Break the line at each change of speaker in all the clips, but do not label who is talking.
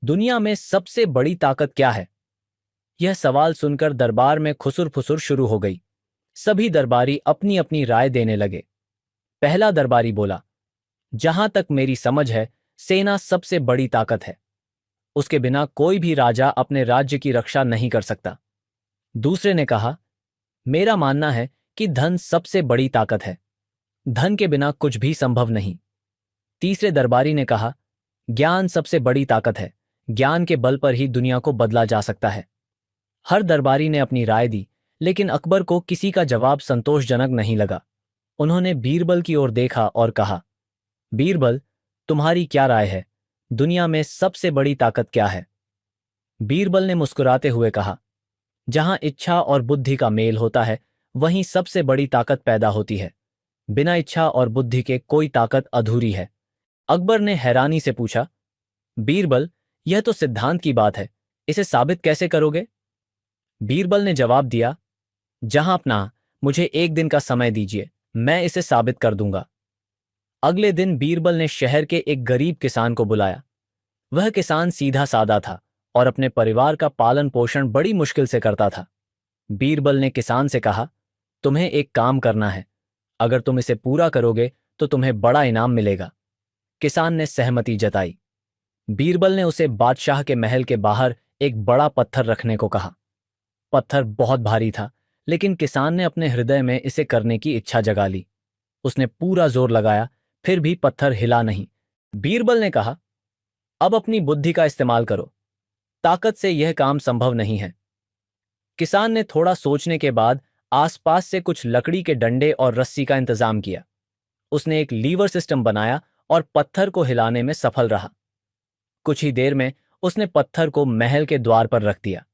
दुनिया में सबसे बड़ी ताकत क्या है? यह सवाल सुनकर दरबार में खुसुर-फुसुर शुरू हो गई। सभी दरबारी अपनी-अपनी राय देने लगे। पहला दरबारी बोला, जहां तक मेरी समझ है, सेना सबसे बड़ी ताकत है। उसके बिना कोई भी राजा अपने राज्य की रक्षा नहीं कर सकता। दूसरे ने कहा, मेरा मानना है कि धन सबसे बड़ी ताकत है। धन के बिना कुछ भी संभव नहीं। तीसरे दरबारी ने कहा, ज्ञान सबसे बड़ी ताकत है। ज्ञान के बल पर ही दुनिया को बदला जा सकता है। हर दरबारी ने अपनी राय दी, लेकिन अकबर को किसी का जवाब संतोषजनक नहीं लगा। उन्होंने बीरबल की ओर देखा और कहा, बीरबल, तुम्हारी क्या राय है? दुनिया में सबसे बड़ी ताकत क्या है? बीरबल ने मुस्कुराते हुए कहा, जहां इच्छा और बुद्धि का मेल होता है, वहीं सबसे बड़ी ताकत पैदा होती है। बिना इच्छा और बुद्धि के कोई ताकत अधूरी है। अकबर ने हैरानी से पूछा, बीरबल, यह तो सिद्धांत की बात है, इसे साबित कैसे करोगे? बीरबल ने जवाब दिया, जहां अपना, मुझे एक दिन का समय दीजिए, मैं इसे साबित कर दूंगा। अगले दिन बीरबल ने शहर के एक गरीब किसान को बुलाया। वह किसान सीधा सादा था और अपने परिवार का पालन पोषण बड़ी मुश्किल से करता था। बीरबल ने किसान से कहा, तुम्हें एक काम करना है। अगर तुम इसे पूरा करोगे तो तुम्हें बड़ा इनाम मिलेगा। किसान ने सहमति जताई। बीरबल ने उसे बादशाह के महल के बाहर एक बड़ा पत्थर रखने को कहा। पत्थर बहुत भारी था, लेकिन किसान ने अपने हृदय में इसे करने की इच्छा जगा ली। उसने पूरा जोर लगाया, फिर भी पत्थर हिला नहीं। बीरबल ने कहा, अब अपनी बुद्धि का इस्तेमाल करो। ताकत से यह काम संभव नहीं है। किसान ने थोड़ा सोचने के बाद आसपास से कुछ लकड़ी के डंडे और रस्सी का इंतजाम किया। उसने एक लीवर सिस्टम बनाया और पत्थर को हिलाने में सफल रहा। कुछ ही देर में उसने पत्थर को महल के द्वार पर रख दिया।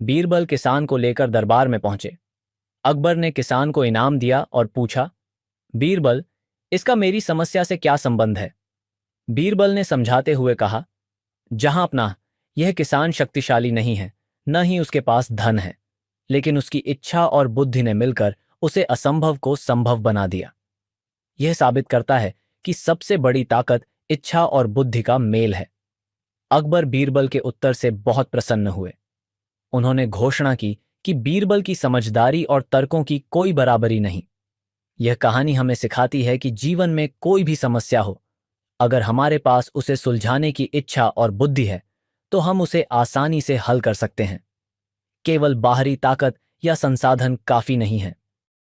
बीरबल किसान को लेकर दरबार में पहुंचे। अकबर ने किसान को इनाम दिया और पूछा, बीरबल, इसका मेरी समस्या से क्या संबंध है? बीरबल ने समझाते हुए कहा, जहां अपना, यह किसान शक्तिशाली नहीं है, न ही उसके पास धन है, लेकिन उसकी इच्छा और बुद्धि ने मिलकर उसे असंभव को संभव बना दिया। यह साबित करता है कि सबसे बड़ी ताकत इच्छा और बुद्धि का मेल है। अकबर बीरबल के उत्तर से बहुत प्रसन्न हुए। उन्होंने घोषणा की कि बीरबल की समझदारी और तर्कों की कोई बराबरी नहीं। यह कहानी हमें सिखाती है कि जीवन में कोई भी समस्या हो, अगर हमारे पास उसे सुलझाने की इच्छा और बुद्धि है, तो हम उसे आसानी से हल कर सकते हैं। केवल बाहरी ताकत या संसाधन काफी नहीं है।